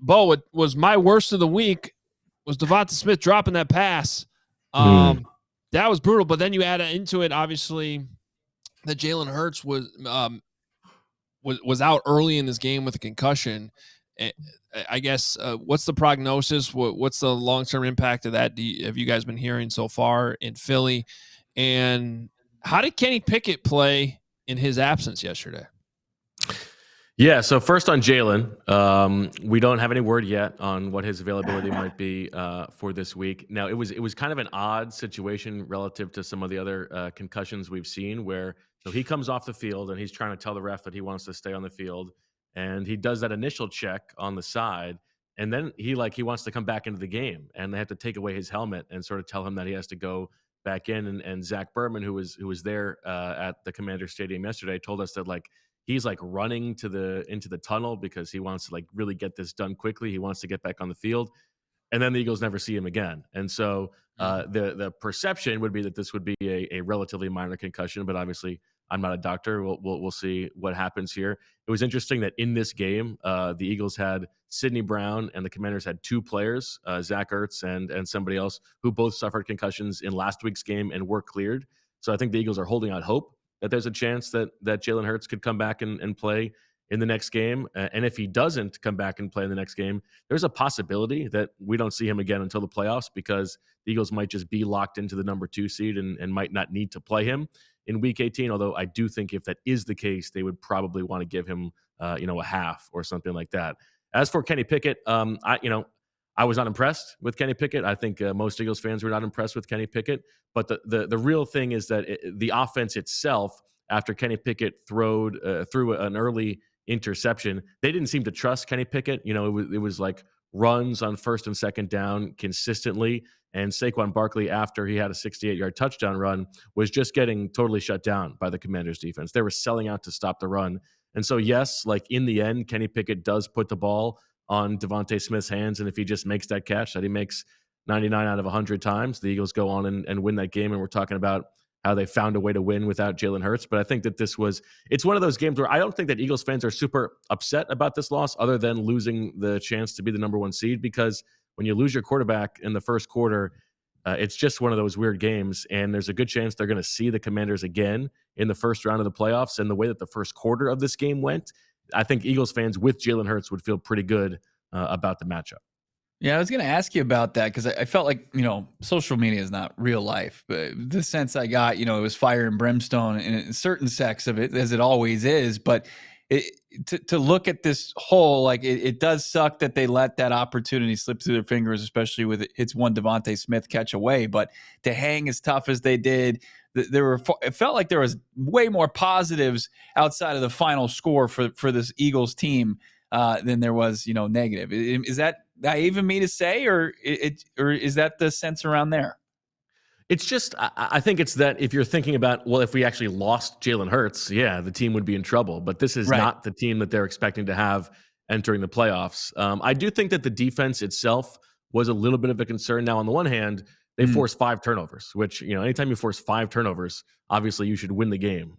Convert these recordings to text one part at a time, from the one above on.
Bo, what was my worst of the week was Devonta Smith dropping that pass. That was brutal. But then you add into it, obviously, that Jalen Hurts was out early in this game with a concussion. I guess what's the prognosis? What's the long-term impact of that? Have you guys been hearing so far in Philly? And how did Kenny Pickett play in his absence yesterday? Yeah, so first on Jalen, we don't have any word yet on what his availability might be for this week. Now, it was kind of an odd situation relative to some of the other concussions we've seen where so he comes off the field and he's trying to tell the ref that he wants to stay on the field, and he does that initial check on the side, and then he wants to come back into the game, and they have to take away his helmet and sort of tell him that he has to go back in. And Zach Berman, who was there at the Commander Stadium yesterday, told us that he's running into the tunnel because he wants to really get this done quickly. He wants to get back on the field, and then the Eagles never see him again. And so the perception would be that this would be a relatively minor concussion, but obviously I'm not a doctor. We'll see what happens here. It was interesting that in this game, the Eagles had Sidney Brown and the Commanders had two players, Zach Ertz and somebody else, who both suffered concussions in last week's game and were cleared. So I think the Eagles are holding out hope that there's a chance that Jalen Hurts could come back and play in the next game. And if he doesn't come back and play in the next game, there's a possibility that we don't see him again until the playoffs because the Eagles might just be locked into the number 2 seed and might not need to play him in Week 18. Although I do think if that is the case, they would probably want to give him a half or something like that. As for Kenny Pickett, I was not impressed with Kenny Pickett. I think most Eagles fans were not impressed with Kenny Pickett. But the real thing is that the offense itself, after Kenny Pickett threw an early interception, they didn't seem to trust Kenny Pickett. It was like runs on first and second down consistently. And Saquon Barkley, after he had a 68-yard touchdown run, was just getting totally shut down by the Commanders' defense. They were selling out to stop the run. And so, yes, in the end, Kenny Pickett does put the ball on Devonta Smith's hands, and if he just makes that catch that he makes 99 out of 100 times, the Eagles go on and win that game. And we're talking about how they found a way to win without Jalen Hurts. But I think that it's one of those games where I don't think that Eagles fans are super upset about this loss other than losing the chance to be the number 1 seed, because when you lose your quarterback in the first quarter, it's just one of those weird games, and there's a good chance they're going to see the Commanders again in the first round of the playoffs. And the way that the first quarter of this game went, I think Eagles fans with Jalen Hurts would feel pretty good about the matchup. Yeah, I was going to ask you about that because I felt like, social media is not real life. But the sense I got, it was fire and brimstone in certain sects of it, as it always is. But to look at this whole, it does suck that they let that opportunity slip through their fingers, especially with it's one Devonta Smith catch away. But to hang as tough as they did, it felt like there was way more positives outside of the final score for this Eagles team than there was, negative. Is that naive of me to say, or is that the sense around there? It's just, I think it's that if you're thinking about, well, if we actually lost Jalen Hurts, yeah, the team would be in trouble. But this is not the team that they're expecting to have entering the playoffs. I do think that the defense itself was a little bit of a concern. Now, on the one hand, they forced 5 turnovers, which, anytime you force 5 turnovers, obviously you should win the game.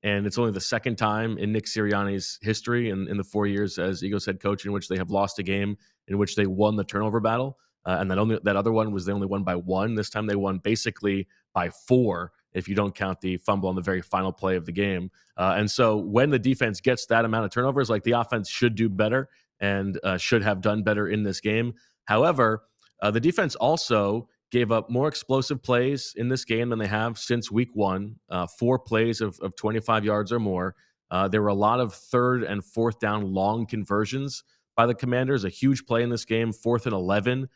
And it's only the second time in Nick Sirianni's history in the 4 years as Eagles head coach in which they have lost a game in which they won the turnover battle. And that other one was they only won by 1. This time they won basically by 4, if you don't count the fumble on the very final play of the game. And so when the defense gets that amount of turnovers, the offense should do better and should have done better in this game. However, the defense also gave up more explosive plays in this game than they have since week 1, 4 plays of 25 yards or more. There were a lot of 3rd and 4th down long conversions by the Commanders. A huge play in this game, 4th and 11,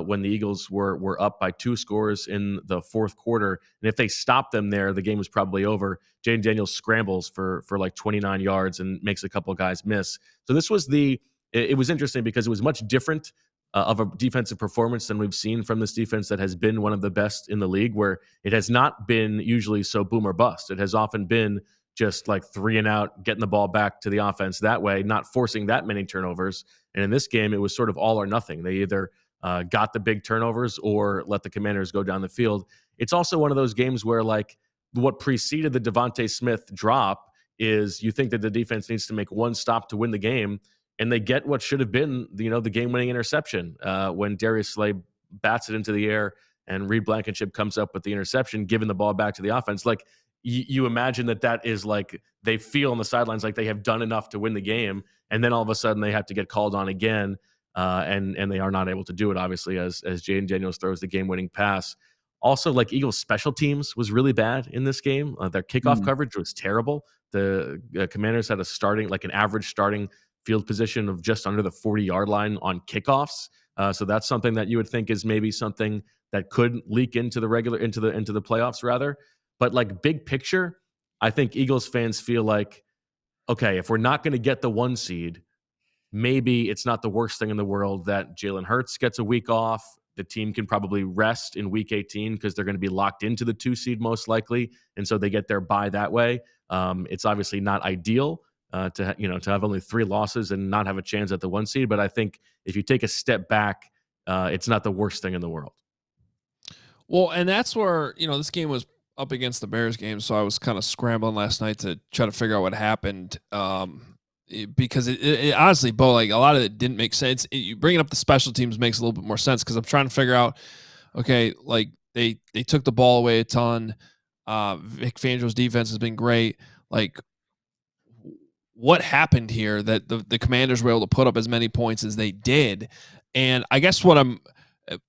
when the Eagles were up by 2 scores in the 4th quarter. And if they stopped them there, the game was probably over. Jaden Daniels scrambles for 29 yards and makes a couple of guys miss. So this was it was interesting because it was much different of a defensive performance than we've seen from this defense that has been one of the best in the league, where it has not been usually so boom or bust. It has often been just 3 and out, getting the ball back to the offense that way, not forcing that many turnovers. And in this game, it was sort of all or nothing. They either got the big turnovers or let the Commanders go down the field. It's also one of those games where what preceded the Devonta Smith drop is you think that the defense needs to make 1 stop to win the game. and they get what should have been, the game-winning interception when Darius Slay bats it into the air and Reed Blankenship comes up with the interception, giving the ball back to the offense. Like, you imagine that is like they feel on the sidelines like they have done enough to win the game, and then all of a sudden they have to get called on again, and they are not able to do it, obviously, as Jaden Daniels throws the game-winning pass. Also, like, Eagles special teams was really bad in this game. Their kickoff coverage was terrible. The Commanders had an average starting field position of just under the 40-yard line on kickoffs. So that's something that you would think is maybe something that could leak into the playoffs rather. But like, big picture, I think Eagles fans feel like, okay, if we're not going to get the 1 seed, maybe it's not the worst thing in the world that Jalen Hurts gets a week off. The team can probably rest in week 18 because they're going to be locked into the 2 seed most likely, and so they get their bye that way. It's obviously not ideal to have only 3 losses and not have a chance at the 1 seed, but I think if you take a step back, it's not the worst thing in the world. Well, and that's where, this game was up against the Bears game, so I was kind of scrambling last night to try to figure out what happened. Because it honestly, Bo, like, a lot of it didn't make sense. You bringing up the special teams makes a little bit more sense because I'm trying to figure out, okay, like, they took the ball away a ton. Vic Fangio's defense has been great. Like, what happened here that the Commanders were able to put up as many points as they did? And I guess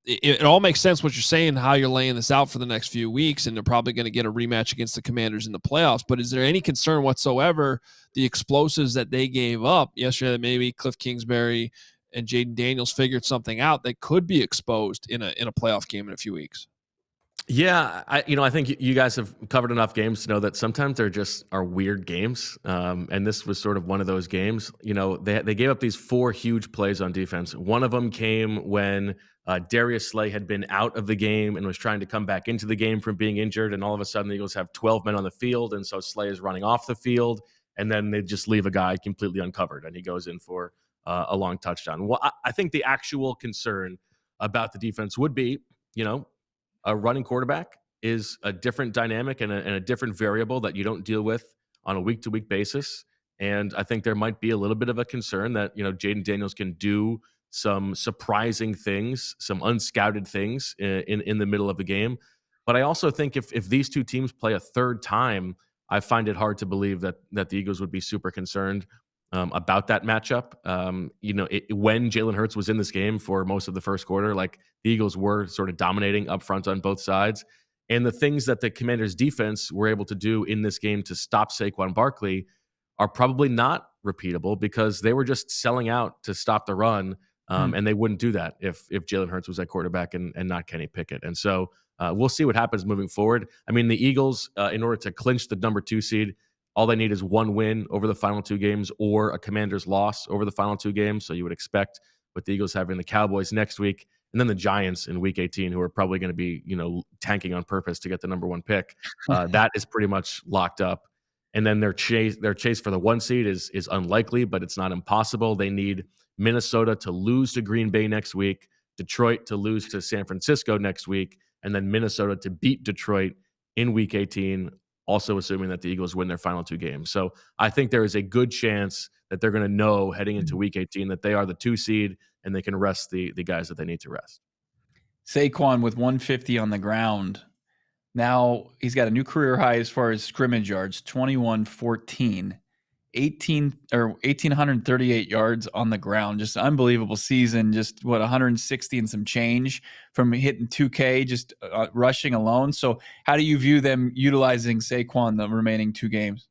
it all makes sense what you're saying, how you're laying this out for the next few weeks, and they're probably going to get a rematch against the Commanders in the playoffs. But is there any concern whatsoever the explosives that they gave up yesterday, that maybe Cliff Kingsbury and Jaden Daniels figured something out that could be exposed in a playoff game in a few weeks? Yeah, I think you guys have covered enough games to know that sometimes there just are weird games, and this was sort of one of those games. They gave up these 4 huge plays on defense. One of them came when Darius Slay had been out of the game and was trying to come back into the game from being injured, and all of a sudden the Eagles have 12 men on the field, and so Slay is running off the field, and then they just leave a guy completely uncovered, and he goes in for a long touchdown. Well, I think the actual concern about the defense would be, a running quarterback is a different dynamic and a different variable that you don't deal with on a week-to-week basis. And I think there might be a little bit of a concern that, Jaden Daniels can do some surprising things, some unscouted things in the middle of the game. But I also think if these 2 teams play a third time, I find it hard to believe that the Eagles would be super concerned about that matchup. When Jalen Hurts was in this game for most of the first quarter, like, the Eagles were sort of dominating up front on both sides. And the things that the Commanders defense were able to do in this game to stop Saquon Barkley are probably not repeatable because they were just selling out to stop the run. And they wouldn't do that if Jalen Hurts was at quarterback and not Kenny Pickett. And so we'll see what happens moving forward. I mean, the Eagles, in order to clinch the number 2 seed, all they need is 1 win over the final 2 games or a Commanders loss over the final 2 games. So you would expect with the Eagles having the Cowboys next week and then the Giants in week 18, who are probably going to be, tanking on purpose to get the number 1 pick. That is pretty much locked up. And then their chase for the 1 seed is unlikely, but it's not impossible. They need Minnesota to lose to Green Bay next week, Detroit to lose to San Francisco next week, and then Minnesota to beat Detroit in week 18, also assuming that the Eagles win their final 2 games. So I think there is a good chance that they're going to know heading into week 18 that they are the 2 seed and they can rest the guys that they need to rest. Saquon with 150 on the ground. Now he's got a new career high as far as scrimmage yards, 21-14. 1,838 yards on the ground. Just unbelievable season. Just 160 and some change from hitting 2K, just rushing alone. So how do you view them utilizing Saquon the remaining 2 games?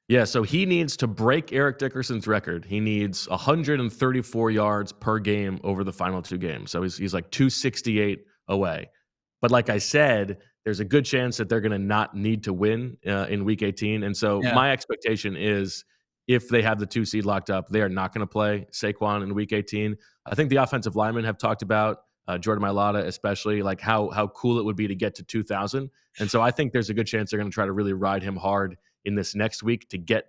Yeah, so he needs to break Eric Dickerson's record. He needs 134 yards per game over the final 2 games. So he's like 268 away. But like I said, there's a good chance that they're going to not need to win in week 18. And so my expectation is if they have the 2 seed locked up, they are not going to play Saquon in week 18. I think the offensive linemen have talked about, Jordan Mailata especially, like how cool it would be to get to 2,000. And so I think there's a good chance they're going to try to really ride him hard in this next week to get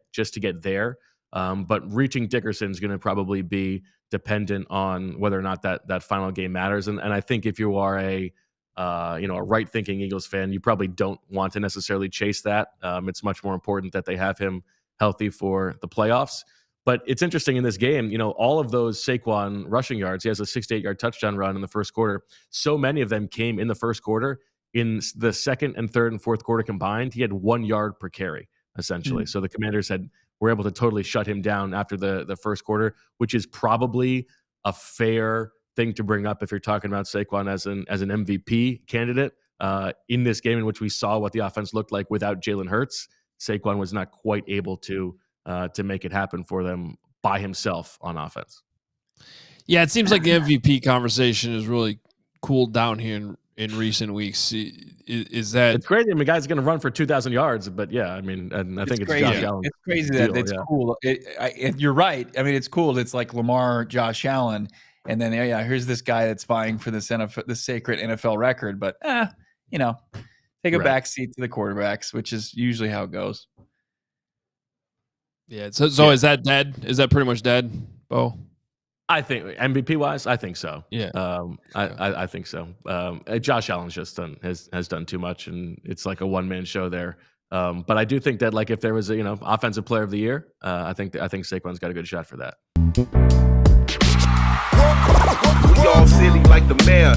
there. But reaching Dickerson is going to probably be dependent on whether or not that final game matters. And I think if you are a right-thinking Eagles fan, you probably don't want to necessarily chase that. It's much more important that they have him healthy for the playoffs. But it's interesting in this game, all of those Saquon rushing yards, he has a 68-yard touchdown run in the first quarter. So many of them came in the first quarter. In the second and third and fourth quarter combined, he had 1 yard per carry, essentially. So the Commanders were able to totally shut him down after the first quarter, which is probably a fair thing to bring up if you're talking about Saquon as an MVP candidate. In this game in which we saw what the offense looked like without Jalen Hurts, Saquon was not quite able to make it happen for them by himself on offense. Yeah, it seems like the MVP conversation has really cooled down here in recent weeks. Is that it's crazy? I mean, guys are going to run for 2,000 yards, but yeah, I mean, and I think it's crazy. Josh Allen. It's crazy that it's cool. You're right. I mean, it's cool. It's like Lamar, Josh Allen, and then here's this guy that's vying for the sacred NFL record. But take a back seat to the quarterbacks, which is usually how it goes. Yeah. So is that dead? Is that pretty much dead, Bo? I think MVP wise, I think so. Yeah. I think so. Josh Allen's just has done too much, and it's like a one-man show there. But I do think that, like, if there was a offensive player of the year, I think Saquon's got a good shot for that. We all silly like the mayor.